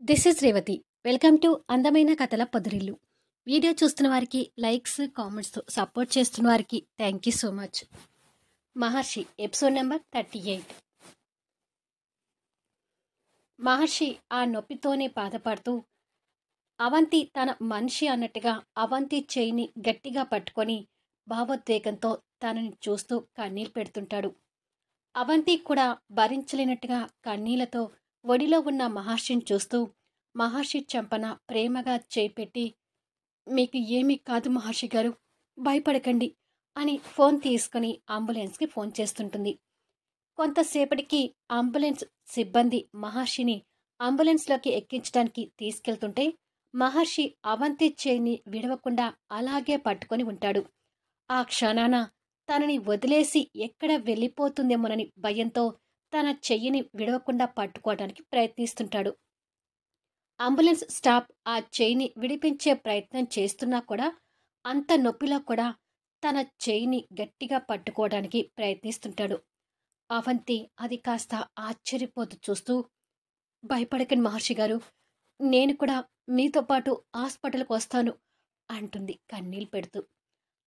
This is Revathi. Welcome to అందమైన కథల పొదరిల్లు. Video చూస్తున్న వారికి లైక్స్, కామెంట్స్తో సపోర్ట్ చేస్తున్న వారికి thank you so much. Maharshi episode number 38. మహర్షి ఆ నొప్పితోనే బాధపడుతూ అవంతి తన మనిషి అన్నట్టుగా అవంతి చేయిని గట్టిగా పట్టుకొని భావోద్వేగంతో తనని చూస్తూ కన్నీళ్ళు పెడుతుంటాడు. అవంతి కూడా భరించలేనట్టుగా కన్నీళ్లతో ఒడిలో ఉన్న మహర్షిని చూస్తూ మహర్షి చెంపన ప్రేమగా చేపెట్టి, మీకు ఏమీ కాదు మహర్షి గారు, భయపడకండి అని ఫోన్ తీసుకుని అంబులెన్స్కి ఫోన్ చేస్తుంటుంది. కొంతసేపటికి అంబులెన్స్ సిబ్బంది మహర్షిని అంబులెన్స్లోకి ఎక్కించడానికి తీసుకెళ్తుంటే మహర్షి అవంతి చేయిని విడవకుండా అలాగే పట్టుకొని ఉంటాడు. ఆ క్షణాన తనని వదిలేసి ఎక్కడ వెళ్ళిపోతుందేమోనని భయంతో తన చెయ్యిని విడవకుండా పట్టుకోవడానికి ప్రయత్నిస్తుంటాడు. అంబులెన్స్ స్టాఫ్ ఆ చెయ్యిని విడిపించే ప్రయత్నం చేస్తున్నా కూడా అంత నొప్పిలో కూడా తన చెయ్యిని గట్టిగా పట్టుకోవడానికి ప్రయత్నిస్తుంటాడు. అవంతి అది కాస్త ఆశ్చర్యపోతూ చూస్తూ, భయపడకండి మహర్షి గారు, నేను కూడా మీతో పాటు హాస్పిటల్కి వస్తాను అంటుంది కన్నీళ్ళు పెడుతూ.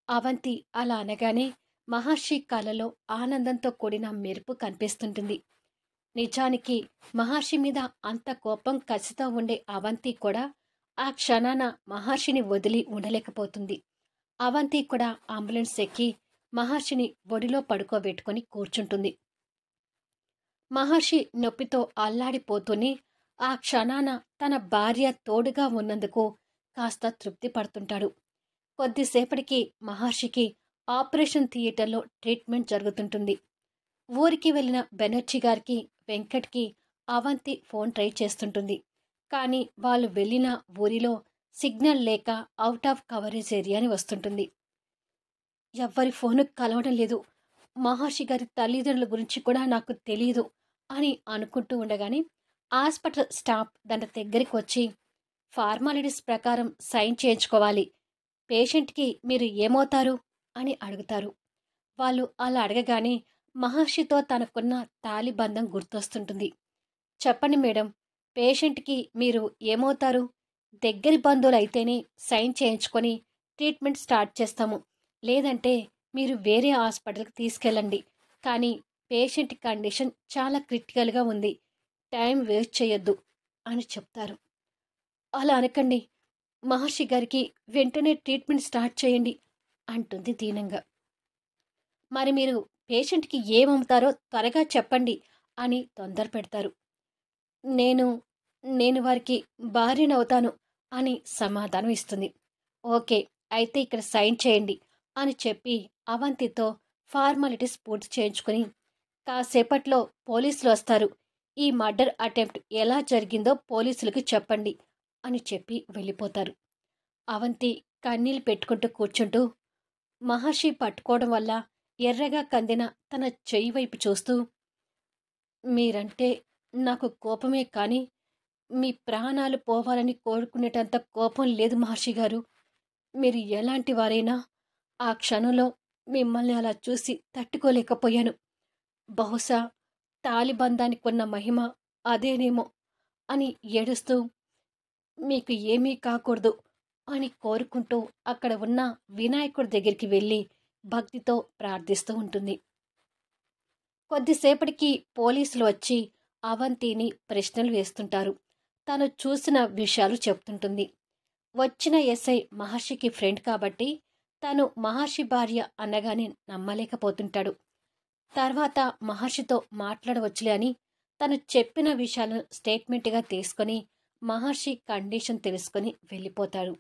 అవంతి అలా అనగానే మహర్షి కళ్ళలో ఆనందంతో కూడిన మెరుపు కనిపిస్తుంటుంది. నిజానికి మహర్షి మీద అంత కోపం కసితో ఉండే అవంతి కూడా ఆ క్షణాన మహర్షిని వదిలి ఉండలేకపోతుంది. అవంతి కూడా అంబులెన్స్ ఎక్కి మహర్షిని ఒడిలో పడుకోబెట్టుకొని కూర్చుంటుంది. మహర్షి నొప్పితో అల్లాడిపోతూనే ఆ క్షణాన తన భార్య తోడుగా ఉన్నందుకు కాస్త తృప్తి పడుతుంటాడు. కొద్దిసేపటికి మహర్షికి ఆపరేషన్ థియేటర్లో ట్రీట్మెంట్ జరుగుతుంటుంది. ఊరికి వెళ్ళిన బెనర్జీ గారికి, వెంకట్కి అవంతి ఫోన్ ట్రై చేస్తుంటుంది. కానీ వాళ్ళు వెళ్ళిన ఊరిలో సిగ్నల్ లేక అవుట్ ఆఫ్ కవరేజ్ ఏరియా అని వస్తుంటుంది. ఎవ్వరి ఫోను కలవడం లేదు, మహర్షి గారి తల్లిదండ్రుల గురించి కూడా నాకు తెలియదు అని అనుకుంటూ ఉండగానే హాస్పిటల్ స్టాఫ్ దాని దగ్గరికి వచ్చి, ఫార్మాలిటీస్ ప్రకారం సైన్ చేయించుకోవాలి, పేషెంట్కి మీరు ఏమవుతారు అని అడుగుతారు. వాళ్ళు అలా అడగగానే మహర్షితో తనకున్న తాళిబంధం గుర్తొస్తుంటుంది. చెప్పండి మేడం, పేషెంట్కి మీరు ఏమవుతారు? దగ్గరి బంధువులు అయితేనే సైన్ చేయించుకొని ట్రీట్మెంట్ స్టార్ట్ చేస్తాము, లేదంటే మీరు వేరే హాస్పిటల్కి తీసుకెళ్ళండి, కానీ పేషెంట్ కండిషన్ చాలా క్రిటికల్గా ఉంది, టైం వేస్ట్ చేయొద్దు అని చెప్తారు. అలా అనకండి, మహర్షి గారికి వెంటనే ట్రీట్మెంట్ స్టార్ట్ చేయండి అంటుంది దీనంగా. మరి మీరు పేషెంట్కి ఏమవుతారో త్వరగా చెప్పండి అని తొందర పెడతారు. నేను నేను వారికి భార్యనవుతాను అని సమాధానం ఇస్తుంది. ఓకే, అయితే ఇక్కడ సైన్ చేయండి అని చెప్పి అవంతితో ఫార్మాలిటీస్ పూర్తి చేయించుకుని, కాసేపట్లో పోలీసులు వస్తారు, ఈ మర్డర్ అటెంప్ట్ ఎలా జరిగిందో పోలీసులకు చెప్పండి అని చెప్పి వెళ్ళిపోతారు. అవంతి కన్నీళ్ళు పెట్టుకుంటూ కూర్చుంటూ మహర్షి పట్టుకోవడం వల్ల ఎర్రగా కందిన తన చెయ్యి వైపు చూస్తూ, మీరంటే నాకు కోపమే కానీ మీ ప్రాణాలు పోవాలని కోరుకునేటంత కోపం లేదు మహర్షి గారు, మీరు ఎలాంటి వారైనా ఆ క్షణంలో మిమ్మల్ని అలా చూసి తట్టుకోలేకపోయాను, బహుశా తాలిబంధానికి ఉన్న మహిమ అదేనేమో అని ఏడుస్తూ, మీకు ఏమీ కాకూడదు అని కోరుకుంటూ అక్కడ ఉన్న వినాయకుడి దగ్గరికి వెళ్ళి భక్తితో ప్రార్థిస్తూ ఉంటుంది. కొద్దిసేపటికి పోలీసులు వచ్చి అవంతిని ప్రశ్నలు వేస్తుంటారు. తను చూసిన విషయాలు చెప్తుంటుంది. వచ్చిన ఎస్ఐ మహర్షికి ఫ్రెండ్ కాబట్టి తను మహర్షి భార్య అనగానే నమ్మలేకపోతుంటాడు. తర్వాత మహర్షితో మాట్లాడవచ్చులే అని తను చెప్పిన విషయాలను స్టేట్మెంట్గా తీసుకొని మహర్షి కండిషన్ తెలుసుకొని వెళ్ళిపోతాడు.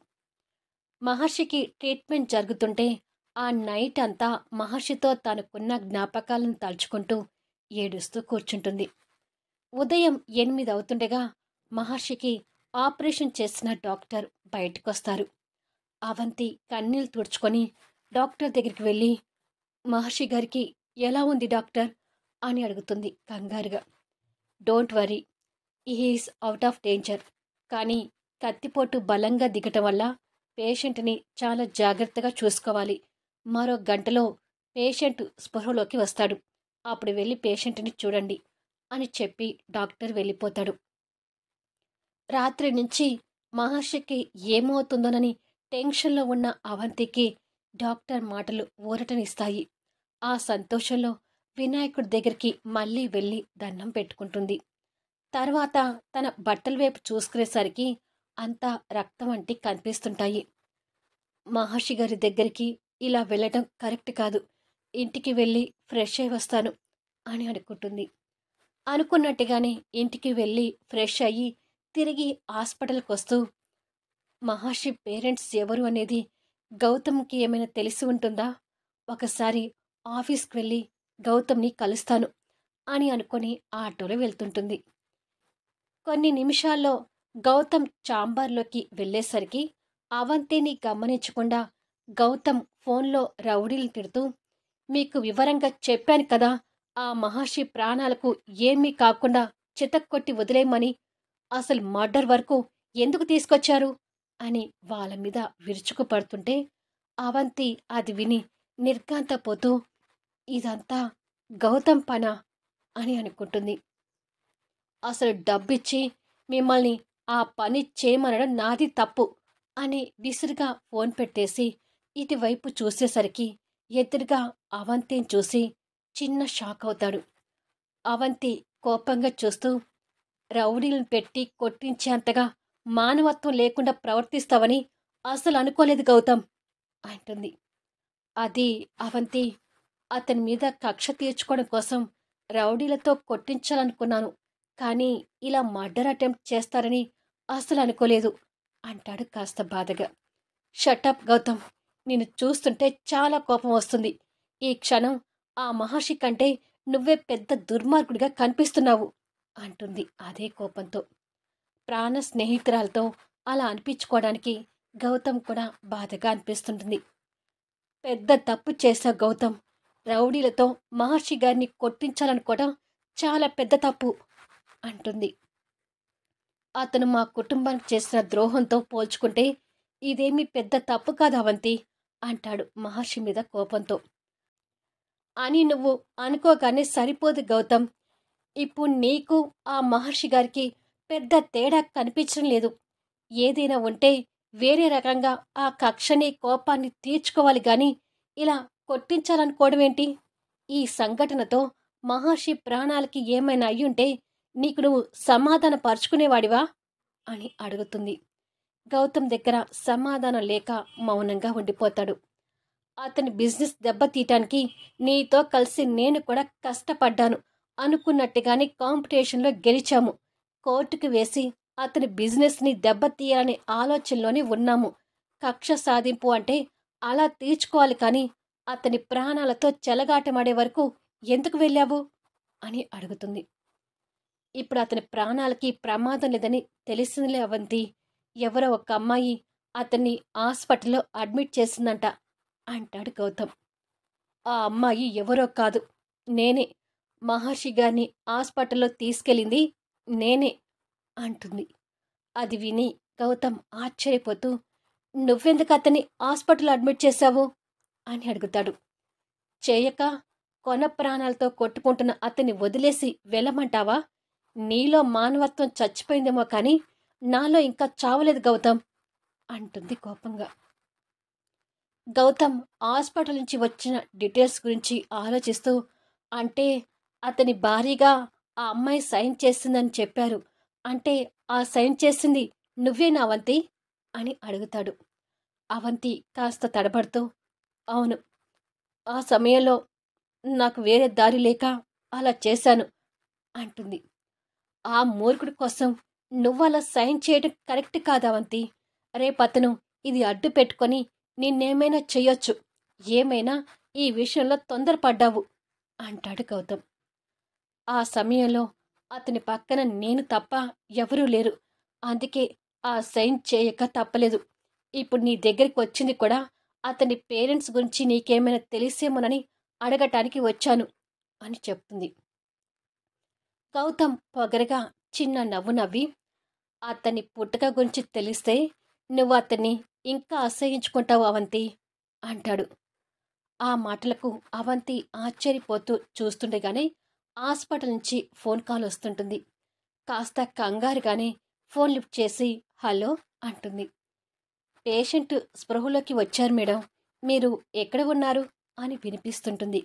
మహర్షికి ట్రీట్మెంట్ జరుగుతుంటే ఆ నైట్ అంతా మహర్షితో తనకున్న జ్ఞాపకాలను తలుచుకుంటూ ఏడుస్తూ కూర్చుంటుంది. ఉదయం 8 అవుతుండగా మహర్షికి ఆపరేషన్ చేసిన డాక్టర్ బయటకొస్తారు. అవంతి కన్నీళ్ళు తుడుచుకొని డాక్టర్ దగ్గరికి వెళ్ళి, మహర్షి గారికి ఎలా ఉంది డాక్టర్ అని అడుగుతుంది కంగారుగా. Don't worry, is out of danger, కానీ కత్తిపోటు బలంగా దిగటం వల్ల పేషెంట్ని చాలా జాగ్రత్తగా చూసుకోవాలి, మరో గంటలో పేషెంట్ స్పృహలోకి వస్తాడు, అప్పుడు వెళ్ళి పేషెంట్ని చూడండి అని చెప్పి డాక్టర్ వెళ్ళిపోతాడు. రాత్రి నుంచి మహర్షికి ఏమవుతుందోనని టెన్షన్లో ఉన్న అవంతికి డాక్టర్ మాటలు ఊరటనిస్తాయి. ఆ సంతోషంలో వినాయకుడి దగ్గరికి మళ్ళీ వెళ్ళి దండం పెట్టుకుంటుంది. తర్వాత తన బట్టల వైపు చూసుకునేసరికి అంతా రక్తం అంటి కనిపిస్తుంటాయి. మహర్షి గారి దగ్గరికి ఇలా వెళ్ళటం కరెక్ట్ కాదు. ఇంటికి వెళ్ళి ఫ్రెష్ అయి వస్తాను అని అనుకుంటుంది. అనుకున్నట్టుగానే ఇంటికి వెళ్ళి ఫ్రెష్ అయ్యి తిరిగి హాస్పిటల్కి వస్తూ మహర్షి పేరెంట్స్ ఎవరు అనేది గౌతమ్కి ఏమైనా తెలిసి ఉంటుందా? ఒకసారి ఆఫీస్కి వెళ్ళి గౌతమ్ని కలుస్తాను అని అనుకొని ఆటోలో వెళ్తుంటుంది. కొన్ని నిమిషాల్లో గౌతమ్ ఛాంబర్లోకి వెళ్ళేసరికి అవంతిని గమనించకుండా గౌతమ్ ఫోన్లో రౌడీలు తిడుతూ, మీకు వివరంగా చెప్పాను కదా, ఆ మహర్షి ప్రాణాలకు ఏమీ కాకుండా చితక్కొట్టి వదిలేయమని, అసలు మర్డర్ వరకు ఎందుకు తీసుకొచ్చారు అని వాళ్ళ మీద విరుచుకుపడుతుంటే అవంతి అది విని నిర్ఘాంతపోతూ ఇదంతా గౌతమ్ పనా అని అనుకుంటుంది. అసలు డబ్బిచ్చి మిమ్మల్ని ఆ పని చేయమనడం నాది తప్పు అని విసురుగా ఫోన్ పెట్టేసి ఇటువైపు చూసేసరికి ఎదురుగా అవంతిని చూసి చిన్న షాక్ అవుతాడు. అవంతి కోపంగా చూస్తూ, రౌడీలను పెట్టి కొట్టించేంతగా మానవత్వం లేకుండా ప్రవర్తిస్తావని అసలు అనుకోలేదు గౌతమ్ అంటుంది. అది అవంతి, అతని మీద కక్ష తీర్చుకోవడం కోసం రౌడీలతో కొట్టించాలనుకున్నాను, కానీ ఇలా మర్డర్ అటెంప్ట్ చేస్తారని అసలు అనుకోలేదు అంటాడు కాస్త బాధగా. షటప్ గౌతమ్, నిన్ను చూస్తుంటే చాలా కోపం వస్తుంది. ఈ క్షణం ఆ మహర్షి కంటే నువ్వే పెద్ద దుర్మార్గుడిగా కనిపిస్తున్నావు అంటుంది అదే కోపంతో. ప్రాణ స్నేహితురాలతో అలా అనిపించుకోవడానికి గౌతమ్ కూడా బాధగా అనిపిస్తుంటుంది. పెద్ద తప్పు చేశా గౌతమ్, రౌడీలతో మహర్షి గారిని కొట్టించాలనుకోవడం చాలా పెద్ద తప్పు అంటుంది. అతను మా కుటుంబానికి చేసిన ద్రోహంతో పోల్చుకుంటే ఇదేమీ పెద్ద తప్పు కాదు అవంతి అంటాడు మహర్షి మీద కోపంతో. అని నువ్వు అనుకోగానే సరిపోదు గౌతమ్. ఇప్పుడు నీకు ఆ మహర్షి గారికి పెద్ద తేడా కనిపించడం లేదు. ఏదైనా ఉంటే వేరే రకంగా ఆ కక్షని కోపాన్ని తీర్చుకోవాలి గాని ఇలా కొట్టించాలనుకోవడమేంటి? ఈ సంఘటనతో మహర్షి ప్రాణాలకి ఏమైనా అయ్యుంటే నీకు నువ్వు సమాధాన పరుచుకునేవాడివా అని అడుగుతుంది. గౌతమ్ దగ్గర సమాధానం లేక మౌనంగా ఉండిపోతాడు. అతని బిజినెస్ దెబ్బతీయటానికి నీతో కలిసి నేను కూడా కష్టపడ్డాను. అనుకున్నట్టుగానే కాంపిటీషన్లో గెలిచాము. కోర్టుకు వేసి అతని బిజినెస్ని దెబ్బతీయాలనే ఆలోచనలోనే ఉన్నాము. కక్ష సాధింపు అంటే అలా తీర్చుకోవాలి కానీ అతని ప్రాణాలతో చెలగాటమాడే వరకు ఎందుకు వెళ్ళావు అని అడుగుతుంది. ఇప్పుడు అతని ప్రాణాలకి ప్రమాదం లేదని తెలిసిందిలే అవంతి. ఎవరో ఒక అమ్మాయి అతన్ని హాస్పిటల్లో అడ్మిట్ చేసిందంట అంటాడు గౌతమ్. ఆ అమ్మాయి ఎవరో కాదు, నేనే. మహర్షి గారిని హాస్పిటల్లో తీసుకెళ్ళింది నేనే అంటుంది. అది విని గౌతమ్ ఆశ్చర్యపోతూ, నువ్వెందుకు అతన్ని హాస్పిటల్లో అడ్మిట్ చేశావు అని అడుగుతాడు. చేయక కొన ప్రాణాలతో కొట్టుకుంటున్న అతన్ని వదిలేసి వెళ్ళమంటావా? నీలో మానవత్వం చచ్చిపోయిందేమో కానీ నాలో ఇంకా చావలేదు గౌతమ్ అంటుంది కోపంగా. గౌతమ్ హాస్పిటల్ నుంచి వచ్చిన డీటెయిల్స్ గురించి ఆలోచిస్తూ, అంటే అతని భారీగా ఆ అమ్మాయి సైన్ చేసిందని చెప్పారు. అంటే ఆ సైన్ చేసింది నువ్వేనా అవంతి అని అడుగుతాడు. అవంతి కాస్త తడబడుతూ, అవును, ఆ సమయంలో నాకు వేరే దారి లేక అలా చేశాను అంటుంది. ఆ మూర్ఖుడి కోసం నువ్వలా సైన్ చేయడం కరెక్ట్ కాదు అవంతి. రేపతను ఇది అడ్డు పెట్టుకొని నిన్నేమైనా చెయ్యొచ్చు. ఏమైనా ఈ విషయంలో తొందరపడ్డావు అంటాడు గౌతమ్. ఆ సమయంలో అతని పక్కన నేను తప్ప ఎవరూ లేరు. అందుకే ఆ సైన్ చేయక తప్పలేదు. ఇప్పుడు నీ దగ్గరికి వచ్చింది కూడా అతని పేరెంట్స్ గురించి నీకేమైనా తెలిసేమోనని అడగటానికి వచ్చాను అని చెప్తుంది. గౌతమ్ పొగరగా చిన్న నవ్వు నవ్వి, అతని పుట్టుక గురించి తెలిస్తే నువ్వు అతన్ని ఇంకా అసహించుకుంటావు అవంతి అంటాడు. ఆ మాటలకు అవంతి ఆశ్చర్యపోతూ చూస్తుండగానే హాస్పిటల్ నుంచి ఫోన్ కాల్ వస్తుంటుంది. కాస్త కంగారుగానే ఫోన్ లిఫ్ట్ చేసి హలో అంటుంది. పేషెంట్ స్పృహలోకి వచ్చారు మేడం, మీరు ఎక్కడ ఉన్నారు అని వినిపిస్తుంటుంది.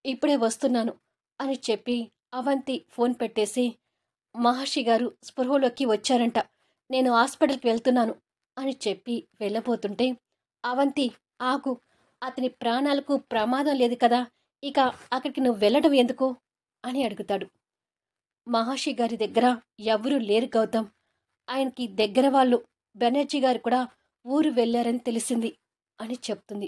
ఇప్పుడే వస్తున్నాను అని చెప్పి అవంతి ఫోన్ పెట్టేసి, మహర్షి గారు స్పృహలోకి వచ్చారంట, నేను హాస్పిటల్కి వెళ్తున్నాను అని చెప్పి వెళ్ళబోతుంటే, అవంతి ఆగు, అతని ప్రాణాలకు ప్రమాదం లేదు కదా, ఇక అక్కడికి నువ్వు వెళ్ళడం ఎందుకు అని అడుగుతాడు. మహర్షి గారి దగ్గర ఎవరూ లేరు గౌతమ్, ఆయనకి దగ్గర వాళ్ళు బెనర్జీ గారు కూడా ఊరు వెళ్ళారని తెలిసింది అని చెప్తుంది.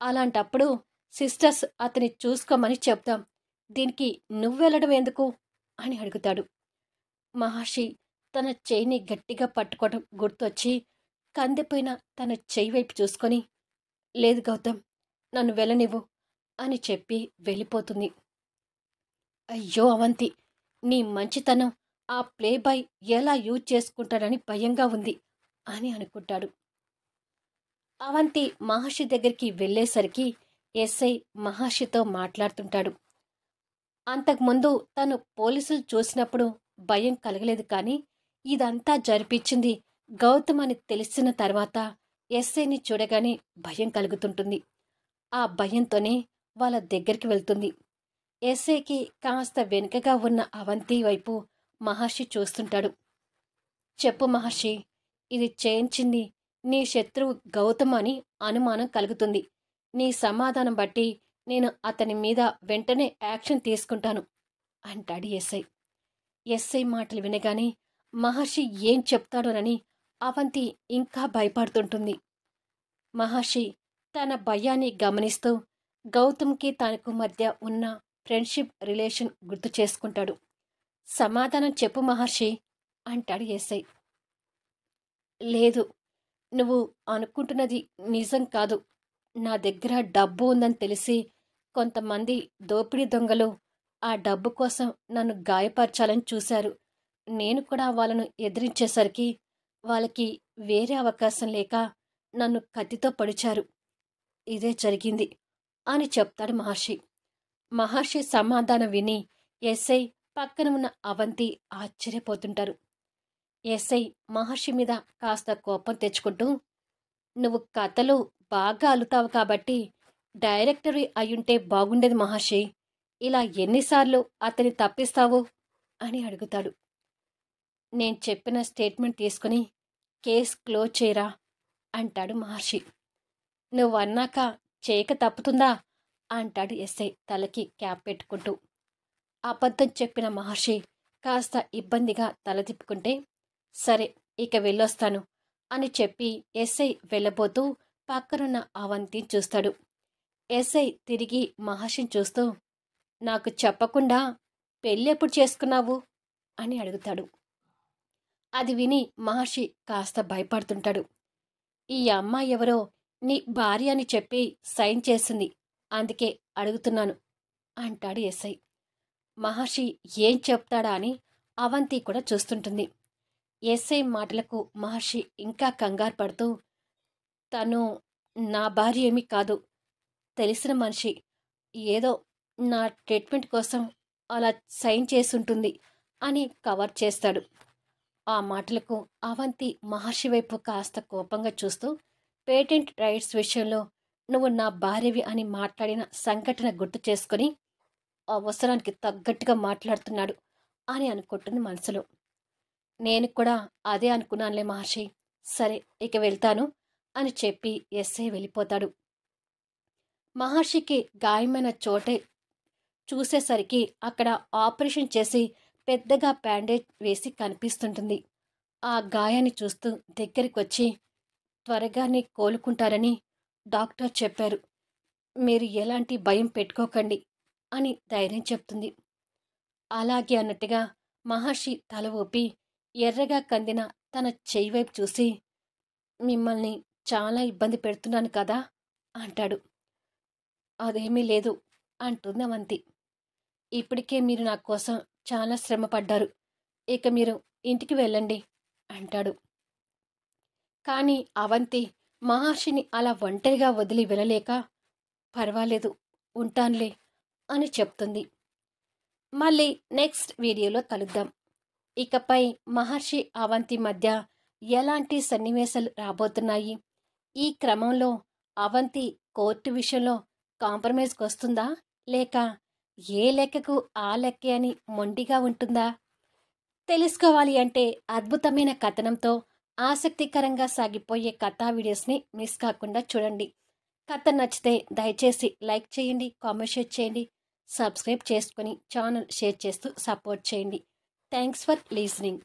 అలాంటప్పుడు సిస్టర్స్ అతని చూసుకోమని చెప్తాం, దీనికి నువ్వెళ్ళడం ఎందుకు అని అడుగుతాడు. మహర్షి తన చేయిని గట్టిగా పట్టుకోవడం గుర్తొచ్చి కందిపోయిన తన చెయ్యి వైపు చూసుకొని, లేదు గౌతమ్, నన్ను వెళ్ళనివ్వు అని చెప్పి వెళ్ళిపోతుంది. అయ్యో అవంతి, నీ మంచితనం ఆ ప్లే బాయ్ ఎలా యూజ్ చేసుకుంటాడని భయంగా ఉంది అని అనుకుంటాడు. అవంతి మహర్షి దగ్గరికి వెళ్ళేసరికి ఎస్ఐ మహర్షితో మాట్లాడుతుంటాడు. అంతకుముందు తను పోలీసులు చూసినప్పుడు భయం కలగలేదు, కానీ ఇదంతా జరిపించింది గౌతమ్ అని తెలిసిన తర్వాత ఎస్ఐని చూడగానే భయం కలుగుతుంటుంది. ఆ భయంతోనే వాళ్ళ దగ్గరికి వెళ్తుంది. ఎస్ఐకి కాస్త వెనుకగా ఉన్న అవంతి వైపు మహర్షి చూస్తుంటాడు. చెప్పు మహర్షి, ఇది చేయించింది నీ శత్రువు గౌతమ్ అని అనుమానం కలుగుతుంది. నీ సమాధానం బట్టి నేను అతని మీద వెంటనే యాక్షన్ తీసుకుంటాను అంటాడు ఎస్ఐ. ఎస్ఐ మాటలు వినగానే మహర్షి ఏం చెప్తాడోనని అవంతి ఇంకా భయపడుతుంటుంది. మహర్షి తన భయాన్ని గమనిస్తూ గౌతమ్కి తనకు మధ్య ఉన్న ఫ్రెండ్షిప్ రిలేషన్ గుర్తు చేసుకుంటాడు. సమాధానం చెప్పు మహర్షి అంటాడు ఎస్ఐ. లేదు, నువ్వు అనుకుంటున్నది నిజం కాదు. నా దగ్గర డబ్బు ఉందని తెలిసి కొంతమంది దోపిడీ దొంగలు ఆ డబ్బు కోసం నన్ను గాయపరచాలని చూశారు. నేను కూడా వాళ్ళను ఎదిరించేసరికి వాళ్ళకి వేరే అవకాశం లేక నన్ను కత్తితో పొడిచారు. ఇదే జరిగింది అని చెప్తాడు మహర్షి. మహర్షి సమాధానం విని ఎస్ఐ పక్కన ఉన్న అవంతి ఆశ్చర్యపోతుంటారు. ఎస్ఐ మహర్షి మీద కాస్త కోపం తెచ్చుకుంటూ, నువ్వు కథలు బాగా అల్లుతావు కాబట్టి డైరెక్టరీ అయ్యుంటే బాగుండేది మహర్షి, ఇలా ఎన్నిసార్లు అతన్ని తప్పిస్తావు అని అడుగుతాడు. నేను చెప్పిన స్టేట్మెంట్ తీసుకుని కేస్ క్లోజ్ చేయరా అంటాడు మహర్షి. నువ్వన్నాక చేయక తప్పుతుందా అంటాడు ఎస్ఐ తలకి క్యాప్ పెట్టుకుంటూ. అబద్ధం చెప్పిన మహర్షి కాస్త ఇబ్బందిగా తల తిప్పుకుంటే, సరే ఇక వెళ్ళొస్తాను అని చెప్పి ఎస్ఐ వెళ్ళబోతూ పక్కనున్న అవంతిని చూస్తాడు. ఎస్ఐ తిరిగి మహర్షిని చూస్తూ, నాకు చెప్పకుండా పెళ్ళెప్పుడు చేసుకున్నావు అని అడుగుతాడు. అది విని మహర్షి కాస్త భయపడుతుంటాడు. ఈ అమ్మాయి ఎవరో నీ భార్య అని చెప్పి సైన్ చేసింది, అందుకే అడుగుతున్నాను అంటాడు ఎస్ఐ. మహర్షి ఏం చెప్తాడా అని అవంతి కూడా చూస్తుంటుంది. ఎస్ఐ మాటలకు మహర్షి ఇంకా కంగారు పడుతూ, తను నా భార్య ఏమీ కాదు, తెలిసిన మనిషి, ఏదో నా ట్రీట్మెంట్ కోసం అలా సైన్ చేసుంటుంది అని కవర్ చేస్తాడు. ఆ మాటలకు అవంతి మహర్షి వైపు కాస్త కోపంగా చూస్తూ, పేటెంట్ రైట్స్ విషయంలో నువ్వు నా భార్యవి అని మాట్లాడిన సంఘటన గుర్తు చేసుకుని అవసరానికి తగ్గట్టుగా మాట్లాడుతున్నాడు అని అనుకుంటుంది మనసులో. నేను కూడా అదే అనుకున్నానులే మహర్షి, సరే ఇక వెళ్తాను అని చెప్పి ఎస్ఐ వెళ్ళిపోతాడు. మహర్షికి గాయమైన చోటే చూసేసరికి అక్కడ ఆపరేషన్ చేసి పెద్దగా బ్యాండేజ్ వేసి కనిపిస్తుంటుంది. ఆ గాయాన్ని చూస్తూ దగ్గరికి వచ్చి, త్వరగానే కోలుకుంటారని డాక్టర్ చెప్పారు, మీరు ఎలాంటి భయం పెట్టుకోకండి అని ధైర్యం చెప్తుంది. అలాగే అన్నట్టుగా మహర్షి తల ఊపి ఎర్రగా కందిన తన చెయ్యి వైపు చూసి, మిమ్మల్ని చాలా ఇబ్బంది పెడుతున్నాను కదా అంటాడు. అదేమీ లేదు అంటుంది అవంతి. ఇప్పటికే మీరు నా కోసం చాలా శ్రమ పడ్డారు, ఇక మీరు ఇంటికి వెళ్ళండి అంటాడు. కానీ అవంతి మహర్షిని అలా ఒంటరిగా వదిలి వెళ్ళలేక, పర్వాలేదు ఉంటానులే అని చెప్తుంది. మళ్ళీ నెక్స్ట్ వీడియోలో కలుద్దాం. ఇకపై మహర్షి అవంతి మధ్య ఎలాంటి సన్నివేశాలు రాబోతున్నాయి? ఈ క్రమంలో అవంతి కోర్టు విషయంలో కాంప్రమైజ్కి వస్తుందా? లేక ఏ లెక్కకు ఆ లెక్కే అని మొండిగా ఉంటుందా? తెలుసుకోవాలి అంటే అద్భుతమైన కథనంతో ఆసక్తికరంగా సాగిపోయే కథా వీడియోస్ని మిస్ కాకుండా చూడండి. కథ నచ్చితే దయచేసి లైక్ చేయండి, కామెంట్ షేర్ చేయండి, సబ్స్క్రైబ్ చేసుకొని ఛానల్ షేర్ చేస్తూ సపోర్ట్ చేయండి. Thanks for లీజనింగ్.